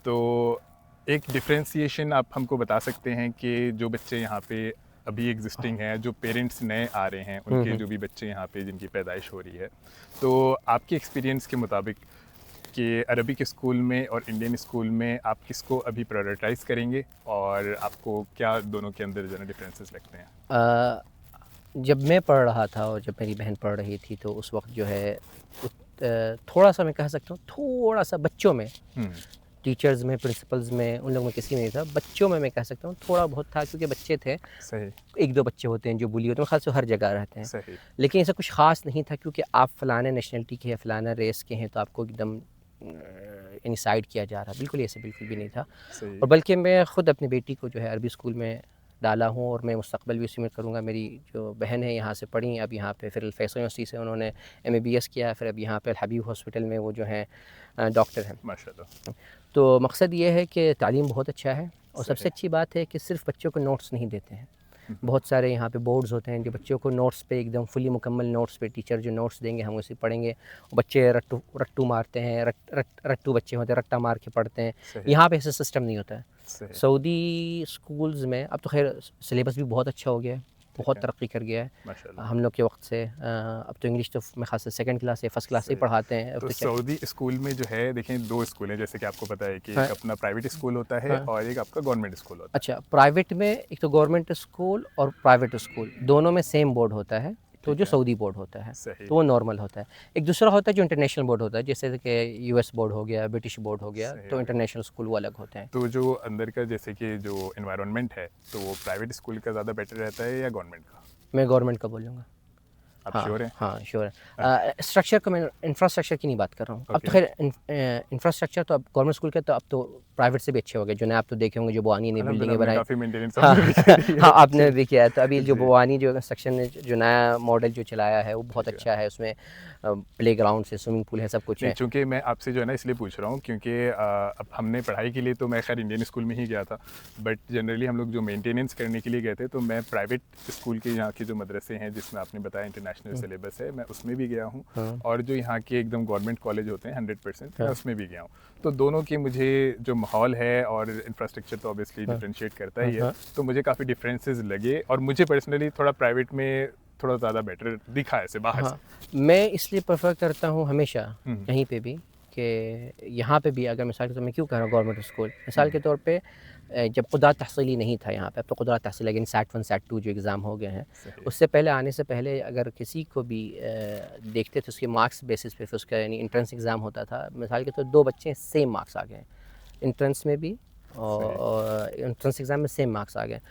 तो एक डिफ्रेंसिएशन आप हमको बता सकते हैं कि जो बच्चे यहाँ पे अभी एग्जिस्टिंग हैं, जो पेरेंट्स नए आ रहे हैं, उनके जो भी बच्चे यहाँ पे जिनकी पैदाइश हो रही है, तो आपके एक्सपीरियंस के मुताबिक कि अरबी के स्कूल में और इंडियन स्कूल में आप किसको अभी प्रायोरिटाइज़ करेंगे और आपको क्या दोनों के अंदर जो है डिफरेंसेस लगते हैं? जब मैं पढ़ रहा था और जब मेरी बहन पढ़ रही थी तो उस वक्त जो है थोड़ा सा मैं कह सकता हूँ, थोड़ा सा बच्चों में, टीचर्स में, प्रिंसिपल्स में, उन लोगों में किसी में नहीं था। बच्चों में मैं कह सकता हूँ थोड़ा बहुत था, क्योंकि बच्चे थे। सही। 1-2 बच्चे होते हैं जो बुली होते हैं, ख़ास तो हर जगह रहते हैं। सही। लेकिन ऐसा कुछ ख़ास नहीं था, क्योंकि आप फ़लाने नेशनलिटी के हैं, फ़लाना रेस के हैं, तो आपको एकदम यानी साइड किया जा रहा, बिल्कुल ऐसे बिल्कुल भी नहीं था। सही और बल्कि मैं ख़ुद अपनी बेटी को जो है अरबी स्कूल में डाला हूँ और मैं मुस्तक़बिल भी उसी में करूँगा। मेरी जो बहन है यहाँ से पढ़ी, अब यहाँ पे फिर फैसल यूनिवर्सिटी से उन्होंने MABS किया, फिर अब यहाँ पे हबीब हॉस्पिटल में वो जो हैं डॉक्टर हैं। माशाल्लाह। तो मकसद ये है कि तालीम बहुत अच्छा है और सबसे सही। अच्छी बात है कि सिर्फ बच्चों को नोट्स नहीं देते हैं। बहुत सारे यहाँ पे बोर्ड्स होते हैं जो बच्चों को नोट्स पे एकदम फुली मुकम्मल नोट्स पे टीचर जो नोट्स देंगे हम उसे पढ़ेंगे। और बच्चे रट्टू मारते हैं, रट्टू बच्चे होते हैं, रट्टा मार के पढ़ते हैं। सही। यहाँ पे ऐसा सिस्टम नहीं होता है। सही। सऊदी स्कूल्स में अब तो खैर सिलेबस भी बहुत अच्छा हो गया है, बहुत है। तरक्की कर गया है माशाल्लाह। हम लोग के वक्त से। अब तो इंग्लिश तो मैं खास सेकंड क्लास या फर्स्ट क्लास से ही सही। पढ़ाते हैं। अब तो तो क्या सऊदी स्कूल में जो है देखें 2 स्कूल हैं, जैसे कि आपको पता है कि हाँ। एक अपना प्राइवेट स्कूल होता है हाँ। और एक आपका गवर्नमेंट स्कूल होता अच्छा, प्राइवेट में एक तो गवर्नमेंट स्कूल और प्राइवेट स्कूल दोनों में सेम बोर्ड होता है, तो ठीक जो है। सऊदी बोर्ड होता है सही। तो वो नॉर्मल होता है। एक दूसरा होता है जो इंटरनेशनल बोर्ड होता है, जैसे कि US बोर्ड हो गया, ब्रिटिश बोर्ड हो गया, सही तो है। इंटरनेशनल स्कूल वो अलग होते हैं। तो जो अंदर का जैसे कि जो एनवायरनमेंट है तो वो प्राइवेट स्कूल का ज़्यादा बेटर रहता है या गवर्नमेंट का? मैं गवर्नमेंट का बोलूँगा। आप हाँ, श्योर हैं? हाँ श्योर है। स्ट्रक्चर का मैं इंफ्रास्ट्रक्चर की नहीं बात कर रहा हूँ। अब तो ओके। खैर इंफ्रास्ट्रक्चर तो अब गवर्नमेंट स्कूल के तो अब तो प्राइवेट से भी अच्छे हो गए। जो नए आप तो देखे होंगे जो बुआनी ने बिल्डिंगें अल्हम्दुलिल्लाह बनाई। काफ़ी मेंटेनेंस हाँ आपने भी करी है। हाँ, आपने भी किया है। तो अभी जो जी। बुआनी जो सेक्शन ने जो नया मॉडल जो चलाया है वो बहुत ठीक है। अच्छा है। उसमें प्ले ग्राउंड से स्विमिंग पूल है, सब कुछ नहीं, है। चूँकि मैं आपसे जो है ना इसलिए पूछ रहा हूँ क्योंकि अब हमने पढ़ाई के लिए तो मैं खैर इंडियन स्कूल में ही गया था, बट जनरली हम लोग जो मेंटेनेंस करने के लिए गए थे तो मैं प्राइवेट स्कूल के यहाँ के जो मदरसे हैं जिसमें आपने बताया इंटरनेशनल सिलेबस है, मैं उसमें भी गया हूँ हाँ। और जो यहाँ के एकदम गवर्नमेंट कॉलेज होते हैं 100% मैं उसमें भी गया हूँ। तो दोनों के मुझे जो माहौल है और इंफ्रास्ट्रक्चर तो ऑब्वियसली डिफरेंशिएट करता ही है, तो मुझे काफ़ी डिफरेंसेस लगे और मुझे पर्सनली थोड़ा प्राइवेट में थोड़ा ज़्यादा बेटर दिखा ऐसे बाहर हाँ, से। मैं इसलिए प्रेफर करता हूँ हमेशा हम्म। कहीं पे भी कि यहाँ पे भी अगर मिसाल के तौर मैं क्यों कह रहा हूँ गवर्नमेंट स्कूल, मिसाल के तौर पे जब क़ुदरत तहसीली नहीं था यहाँ पे, अब तो क़ुदरत तहसील लेकिन SAT 1 SAT 2 जो एग्ज़ाम हो गए हैं, सही। उससे पहले आने से पहले अगर किसी को भी देखते थे उसके मार्क्स बेसिस पे, फिर उसका यानी एंट्रेंस एग्ज़ाम होता था। मिसाल के तौर 2 बच्चे सेम मार्क्स आ गए एंट्रेंस में भी और एंट्रेंस एग्ज़ाम में सेम मार्क्स आ गए।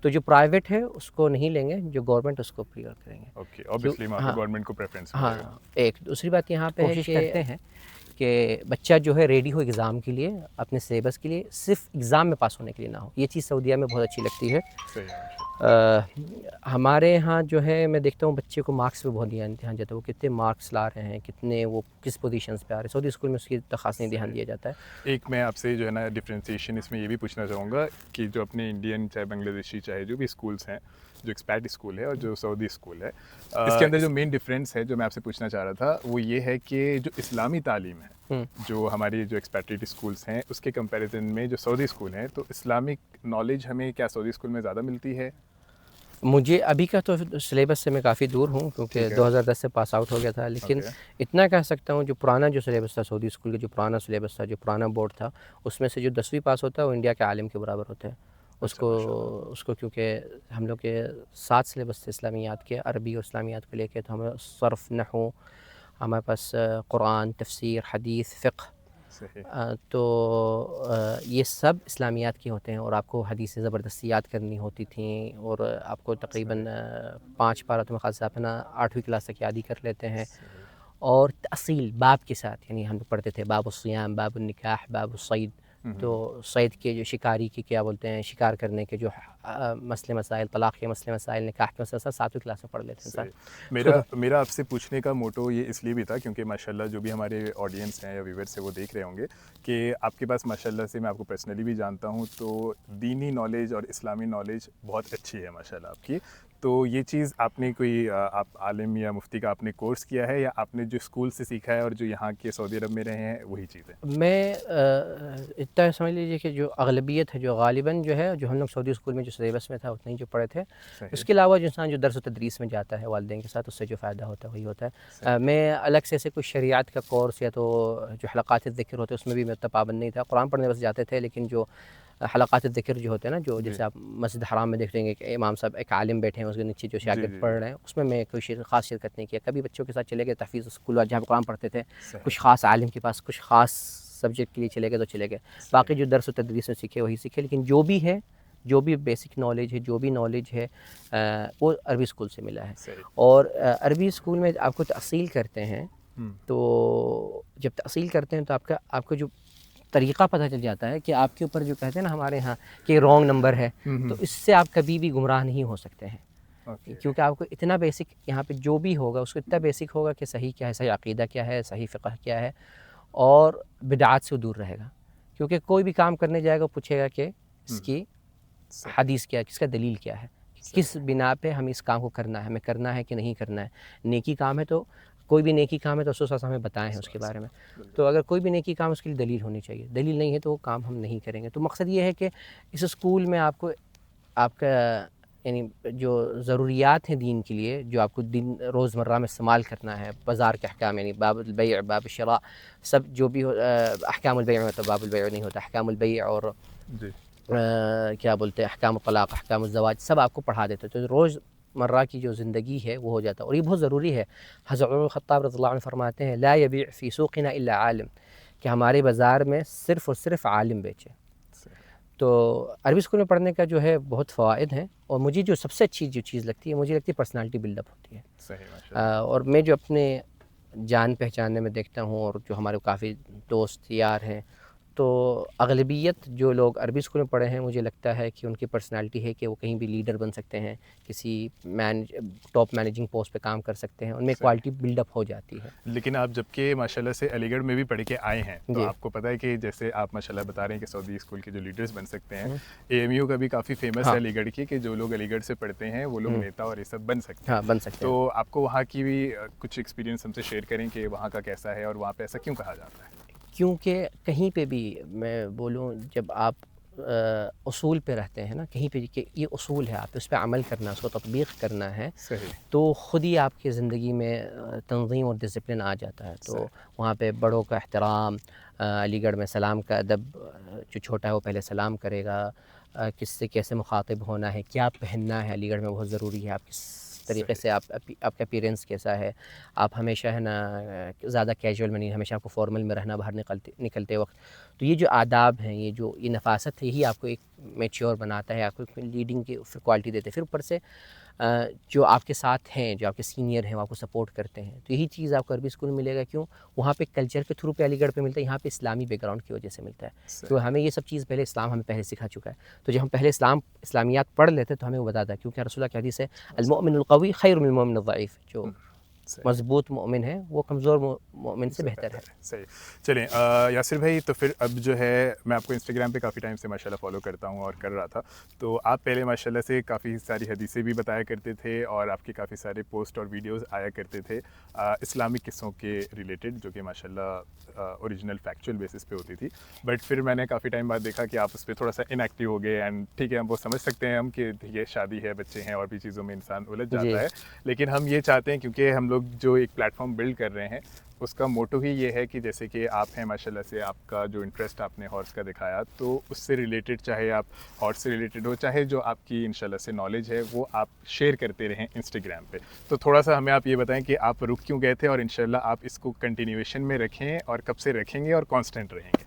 तो जो प्राइवेट है उसको नहीं लेंगे, जो गवर्नमेंट उसको प्रियर करेंगे। ओके, ऑब्वियसली वहाँ पे हाँ। गवर्नमेंट को प्रेफरेंस मिलेगा। हाँ, एक दूसरी बात यहाँ पे कोशिश करते हैं कि बच्चा जो है रेडी हो एग्ज़ाम के लिए, अपने सिलेबस के लिए, सिर्फ एग्ज़ाम में पास होने के लिए ना हो। ये चीज़ सऊदीया में बहुत अच्छी लगती है। सही है। हमारे यहाँ जो है मैं देखता हूँ बच्चे को मार्क्स पे बहुत ध्यान जाता है, वो कितने मार्क्स ला रहे हैं, कितने वो किस पोजीशंस पे आ रहे हैं। सऊदी स्कूल में उसकी तो खास नहीं ध्यान दिया जाता है। एक मैं आपसे जो है ना डिफरेंशिएशन इसमें ये भी पूछना चाहूँगा कि जो अपने इंडियन चाहे बांग्लादेशी चाहे जो भी स्कूल्स हैं, जो एक्सपैट स्कूल है और जो सऊदी स्कूल है, इसके अंदर जो मेन डिफरेंस है जो मैं आपसे पूछना चाह रहा था वो ये है कि जो इस्लामी तालीम है जो हमारी जो एक्सपैट्रिएट स्कूल्स हैं उसके कंपैरिजन में जो सऊदी स्कूल हैं, तो इस्लामिक नॉलेज हमें क्या सऊदी स्कूल में ज़्यादा मिलती है? मुझे अभी का तो सिलेबस से मैं काफ़ी दूर हूँ क्योंकि 2010 से पास आउट हो गया था, लेकिन इतना कह सकता हूँ जो पुराना जो सिलेबस था सऊदी स्कूल का, जो पुराना सिलेबस था, जो पुराना बोर्ड था, उसमें से जो 10वीं पास होता है वो इंडिया के आलिम के बराबर होता है। उसको क्योंकि हम लोग के 7 सिलेबस थे इस्लामियात के, अरबी और इस्लामियात को लेके, तो हमें सर्फ़, नहू, हमारे पास कुरान, तफसीर, हदीस, फ़िक़्ह, तो ये सब इस्लामियात के होते हैं और आपको हदीसें ज़बरदस्ती याद करनी होती थी और आपको तकरीबन 5 पारा तो ख़ास अपना 8वीं क्लास तक याद ही कर लेते हैं। और तअसील बाब के साथ, यानी हम लोग पढ़ते थे बाबुस्सियाम, बाबुन्निकाह, बाबुस्सैद, तो सैद के जो शिकारी के क्या बोलते हैं, शिकार करने के जो मसले मसाइल, तलाक़ के मसले मसाइल, निकाह के मसले, 7वीं क्लास में पढ़ लेते हैं सर। मेरा आपसे पूछने का मोटो ये इसलिए भी था क्योंकि माशाल्लाह जो भी हमारे ऑडियंस हैं या व्यूअर्स हैं वो देख रहे होंगे कि आपके पास माशाल्लाह से, मैं आपको पर्सनली भी जानता हूँ, तो दीनी नॉलेज और इस्लामी नॉलेज बहुत अच्छी है माशाल्लाह आपकी। तो ये चीज़ आपने कोई आप आलिम या मुफ्ती का आपने कोर्स किया है या आपने जो स्कूल से सीखा है और जो यहाँ के सऊदी अरब में रहे हैं वही चीज़ है? मैं इतना समझ लीजिए कि जो अगलबियत है, जो गालिबन जो है, जो हम लोग सऊदी स्कूल में जो सिलेबस में था उतना ही जो पढ़े थे। उसके अलावा जो इंसान जो दर्स व तदरीस में जाता है वालिदैन के साथ, उससे जो फ़ायदा होता है वही होता है। मैं अलग से ऐसे कोई शरीयत का कोर्स या तो जो हलक़ात ज़िक्र होते हैं उसमें भी मैं उतना पाबंद नहीं था। कुरान पढ़ने बस जाते थे, लेकिन जो हलक़ात ज़िक्र जो होते हैं ना, जो जैसे आप मस्जिद हराम में देख लेंगे कि इमाम साहब एक आलिम बैठे हैं, उसके नीचे जो शागिर्द पढ़ रहे हैं, उसमें मैं कोई ख़ास शिरकत नहीं किया। कभी बच्चों के साथ चले गए तहफ़ीज़ स्कूल जहाँ कुरान पढ़ते थे, कुछ ख़ास आलिम के पास कुछ ख़ास सब्जेक्ट के लिए चले गए तो चले गए, बाकी जो दर्स व तदरीस में सीखे वही सीखे। लेकिन जो भी है, जो भी बेसिक नॉलेज है, जो भी नॉलेज है वो अरबी स्कूल से मिला है। और अरबी स्कूल में आपको तहसील करते हैं तो जब तहसील करते हैं तो आपको जो तरीक़ा पता चल जाता है कि आपके ऊपर जो कहते हैं ना हमारे यहाँ कि रॉन्ग नंबर है, तो इससे आप कभी भी गुमराह नहीं हो सकते हैं। क्योंकि आपको इतना बेसिक यहाँ पे जो भी होगा उसको इतना बेसिक होगा कि सही क्या है, सही अक़ीदा क्या है, सही फ़िक़्ह क्या है, और बिदअत से दूर रहेगा। क्योंकि कोई भी काम करने जाएगा पूछेगा कि इसकी हदीस क्या है, किसका दलील क्या है, किस बिना पे हमें इस काम को करना है, हमें करना है कि नहीं करना है। नेकी काम है तो कोई भी नेकी काम है तो रसूल हमें बताए हैं उसके बारे में। तो अगर कोई भी नेकी काम उसके लिए दलील होनी चाहिए, दलील नहीं है तो वो काम हम नहीं करेंगे। तो मकसद ये है कि इस स्कूल में आपको आपका यानी जो ज़रूरियात हैं दीन के लिए, जो आपको दिन रोज़मर्रा में इस्तेमाल करना है, बाज़ार के अहकाम यानी बाबुल बैअ, बाब शिरा, सब जो भी अहकामुल बैअ होता है, बाबुल बैअ नहीं होता, अहकामुल बैअ और क्या बोलते हैं अहकामुत तलाक़, अहकामुज़ ज़वाज, सब आपको पढ़ा देते हैं। तो रोज़मर्रा की जो ज़िंदगी है वो हो जाता है, और ये बहुत ज़रूरी है। हज़रत उमर ख़त्ताब रज़ियल्लाहु अन्हु फरमाते हैं, ला यबीअ फ़ी सूक़िना इल्ला आलिम, कि हमारे बाज़ार में सिर्फ़ और सिर्फ आलिम बेचे। तो अरबी स्कूल में पढ़ने का जो है बहुत फ़वाइद हैं, और मुझे जो सबसे अच्छी जो चीज़ लगती है, मुझे लगती है पर्सनालिटी बिल्डअप होती है। और मैं जो अपने जान पहचानने में देखता हूँ, और जो हमारे काफ़ी दोस्त यार हैं, तो अगलबियत जो लोग अरबी स्कूल में पढ़े हैं, मुझे लगता है कि उनकी पर्सनालिटी है कि वो कहीं भी लीडर बन सकते हैं, किसी टॉप मैनेजिंग पोस्ट पे काम कर सकते हैं, उनमें क्वालिटी बिल्डअप हो जाती है। लेकिन आप जबकि माशाल्लाह से अलीगढ़ में भी पढ़ के आए हैं, तो आपको पता है कि जैसे आप माशाल्लाह बता रहे हैं कि सऊदी स्कूल के जो लीडर्स बन सकते हैं, AMU का भी काफ़ी फेमस है अलीगढ़ की, कि जो लोग अलीगढ़ से पढ़ते हैं वो लोग नेता और ये सब बन सकते हैं। बन सकते हैं। तो आपको वहाँ की भी कुछ एक्सपीरियंस हमसे शेयर करें कि वहाँ का कैसा है और वहाँ पे ऐसा क्यों कहा जाता है? क्योंकि कहीं पे भी मैं बोलूँ, जब आप उसूल पे रहते हैं ना, कहीं पे कि ये उसूल है, आप उस पर अमल करना, उसको तत्बीक़ करना है, तो ख़ुद ही आपकी ज़िंदगी में तंज़ीम और डिसिप्लिन आ जाता है। तो वहाँ पे बड़ों का एहतराम, अलीगढ़ में सलाम का अदब, जो छोटा है वो पहले सलाम करेगा, किससे कैसे मुखातिब होना है, क्या पहनना है, अलीगढ़ में बहुत ज़रूरी है। आप किस तरीक़े से आपका अपीयरेंस कैसा है, आप हमेशा है ना ज़्यादा कैजुअल में नहीं, हमेशा आपको फॉर्मल में रहना बाहर निकलते वक्त। तो ये जो आदाब हैं, ये नफ़ासत है, यही आपको एक मैच्योर बनाता है, आपको लीडिंग की क्वालिटी देते हैं। फिर ऊपर से जो आपके साथ हैं, जो आपके सीनियर हैं, वो आपको सपोर्ट करते हैं। तो यही चीज़ आपको अरबी स्कूल में मिलेगा। क्यों? वहाँ पे कल्चर के थ्रू पे अलीगढ़ पे मिलता है, यहाँ पे इस्लामी बैकग्राउंड की वजह से मिलता है। तो हमें ये सब चीज़ पहले इस्लाम हमें पहले सिखा चुका है। तो जब हम पहले इस्लामियात पढ़ लेते हैं तो हमें वो बताता है, क्योंकि रसूलुल्लाह की हदीस है, अल-मुअमिनुल क़वी खैरुम मिनल मुअमिनिज़ ज़ईफ़, जो मज़बूत मोमिन है वो कमज़ोर मोमिन से बेहतर है। सही। चलें यासिर भाई, तो फिर अब जो है मैं आपको इंस्टाग्राम पे काफ़ी टाइम से माशाल्लाह फॉलो करता हूँ और कर रहा था, तो आप पहले माशाल्लाह से काफ़ी सारी हदीसें भी बताया करते थे और आपके काफ़ी सारे पोस्ट और वीडियोस आया करते थे इस्लामिक किस्सों के रिलेटेड, जो कि माशाल्लाह ओरिजिनल फैक्चुअल बेसिस पे होती थी। बट फिर मैंने काफ़ी टाइम बाद देखा कि आप उस पर थोड़ा सा इनएक्टिव हो गए, एंड ठीक है, हम वो समझ सकते हैं हम कि ये शादी है, बच्चे हैं, और भी चीज़ों में इंसान उलझ जाता है। लेकिन हम ये चाहते हैं, क्योंकि हम लोग जो एक प्लेटफॉर्म बिल्ड कर रहे हैं, उसका मोटो ही ये है कि जैसे कि आप हैं माशाल्लाह से, आपका जो इंटरेस्ट आपने हॉर्स का दिखाया, तो उससे रिलेटेड, चाहे आप हॉर्स से रिलेटेड हो, चाहे जो आपकी इंशाल्लाह से नॉलेज है, वो आप शेयर करते रहें इंस्टाग्राम पे। तो थोड़ा सा हमें आप ये बताएं कि आप रुक क्यों गए थे, और इंशाल्लाह आप इसको कंटिन्यूएशन में रखें, और कब से रखेंगे और कांस्टेंट रहेंगे?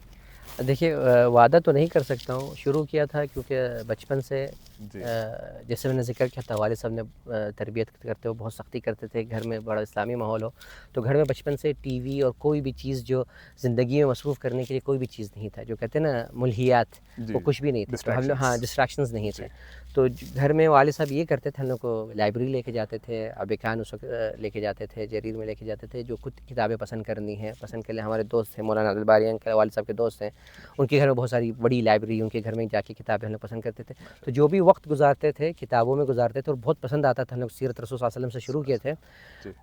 देखिए, वादा तो नहीं कर सकता हूँ। शुरू किया था क्योंकि बचपन से जैसे मैंने ज़िक्र किया था, वालिद साहब ने तरबियत करते हो बहुत सख्ती करते थे, घर में बड़ा इस्लामी माहौल हो, तो घर में बचपन से टीवी और कोई भी चीज़ जो ज़िंदगी में मसरूफ़ करने के लिए कोई भी चीज़ नहीं था, जो कहते हैं ना मुल्हियात, वो कुछ भी नहीं था। तो हम लोग डिस्ट्रैक्शंस नहीं थे। तो घर में वालिद साहब ये करते थे, हम लोग को लाइब्रेरी लेके जाते थे, अबे खान उस वक्त लेके जाते थे, जरीर में लेके जाते थे, जो कुछ किताबें पसंद करनी है, पसंद कर ले। हमारे दोस्त थे मौलाना अब्दुल बारी अंकल, वालिद साहब के दोस्त हैं, उनके घर में बहुत सारी बड़ी लाइब्रेरी, उनके घर में जाके किताबें हम लोग पसंद करते थे। तो जो भी वक्त गुजारते थे किताबों में गुजारते थे, और बहुत पसंद आता था। हम लोग सीरत रसूल सल्लल्लाहु अलैहि वसल्लम से शुरू किए थे,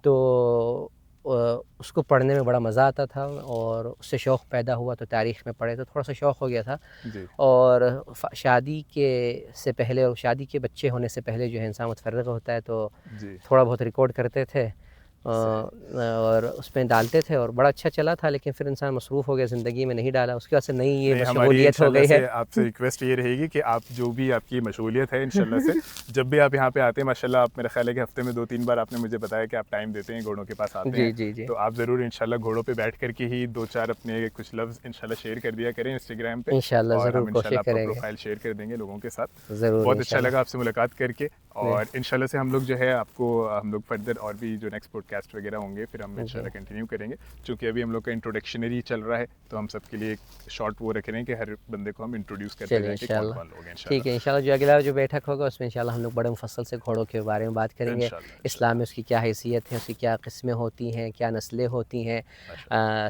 तो उसको पढ़ने में बड़ा मज़ा आता था, और उससे शौक़ पैदा हुआ, तो तारीख़ में पढ़े तो थोड़ा सा शौक़ हो गया था। और शादी के से पहले और शादी के बच्चे होने से पहले जो है इंसान मुतफ़र्रिग़ होता है, तो थोड़ा बहुत रिकॉर्ड करते थे और उसमें डालते थे, और बड़ा अच्छा चला था। लेकिन फिर इंसान मसरूफ़ हो गया, ज़िंदगी में नहीं डाला, उसके बाद से नई ये मशगूलियत हो गई है। आपसे रिक्वेस्ट ये रहेगी कि आप जो भी आपकी मशगूलियत है इंशाल्लाह से, जब भी आप यहाँ पे आते हैं, माशाल्लाह आप, मेरा ख्याल है कि हफ्ते में 2-3 बार आपने मुझे बताया कि आप टाइम देते हैं, घोड़ों के पास आते हैं। तो आप ज़रूर इंशाल्लाह घोड़ों पे बैठ कर के ही 2-4 अपने कुछ लफ्ज़ इंशाल्लाह शेयर कर दिया करें इंस्टाग्राम पे, इंशाल्लाह ज़रूर कोशिश करेंगे, प्रोफाइल शेयर कर देंगे लोगों के साथ। बहुत अच्छा लगा आपसे मुलाकात करके, और इंशाल्लाह से हम लोग जो है आपको, हम लोग फर्दर और भी जो नेक्स्ट पॉडकास्ट पॉडकास्ट वगैरह होंगे फिर हम इंशाल्लाह कंटिन्यू करेंगे। चूँकि अभी हम लोग का इंट्रोडक्शनरी चल रहा है तो हम सबके लिए एक शॉर्ट वो रख रहे हैं कि हर बंदे को हम इंट्रोड्यूस करते चलिए हैं कि कौन इंशाल्लाह कौन लोग हैं ठीक है। इंशाल्लाह जो अगला जो बैठक होगा उसमें इंशाल्लाह हम लोग बड़े मुफस्सल से घोड़ों के बारे में बात करेंगे। इंशाल्लाह, इस्लाम में उसकी क्या हैसियत है, उसकी क्या किस्में होती हैं, क्या नस्लें होती हैं।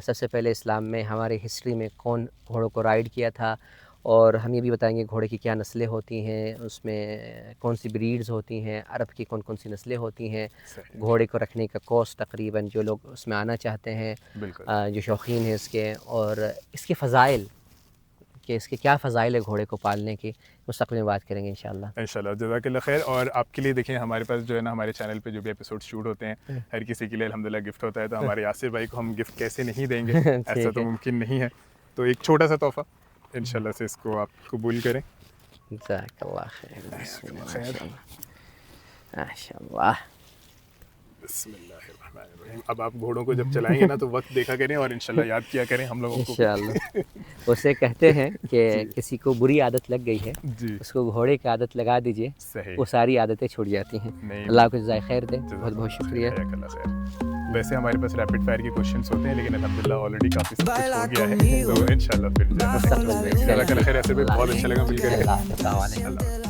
सबसे पहले इस्लाम में हमारी हिस्ट्री में कौन घोड़ों को राइड किया था, और हम ये भी बताएंगे घोड़े की क्या नस्लें होती हैं, उसमें कौन सी ब्रीड्स होती हैं, अरब की कौन कौन सी नस्लें होती हैं, सही, घोड़े को रखने का कॉस्ट तकरीबन जो लोग उसमें आना चाहते हैं, बिल्कुल जो शौकीन हैं इसके, और इसके फ़ज़ाइल कि इसके क्या फ़ज़ाइल है घोड़े को पालने की, मुस्तक़बिल में बात करेंगे इंशाल्लाह। इंशाल्लाह। जज़ाकल्लाह खैर। और आपके लिए देखें हमारे पास जो है ना हमारे चैनल पे जो भी एपिसोड शूट होते हैं हर किसी के लिए अल्हम्दुलिल्लाह गिफ्ट होता है, तो हमारे यासिर भाई को हम गिफ्ट कैसे नहीं देंगे, ऐसा तो मुमकिन नहीं है। तो एक छोटा सा तोहफ़ा इंशाल्लाह से इसको आप कबूल करें। जज़ाकल्लाह खैर। माशाअल्लाह। बिस्मिल्लाहिर्रहमानिर्रहीम। अब आप घोड़ों को जब चलाएंगे ना तो वक्त देखा करें और इंशाल्लाह याद किया करें हम लोगों को। इंशाल्लाह। उसे कहते हैं कि किसी को बुरी आदत लग गई है जी उसको घोड़े की आदत लगा दीजिए, सही। वो सारी आदतें छूट जाती हैं। नहीं, अल्लाह को जज़ाए खैर दे। बहुत बहुत शुक्रिया। जज़ाकल्लाह खैर। वैसे हमारे पास रैपिड फायर के क्वेश्चंस होते हैं लेकिन अल्हम्दुलिल्लाह ऑलरेडी काफ़ी सब कुछ हो गया है, तो इंशाल्लाह फिर मुस्तक़बिल में जज़ाकल्लाह खैर। ऐसे भी बहुत अच्छा लगा मिलकर। अल्लाह हाफ़िज़। अल्लाह।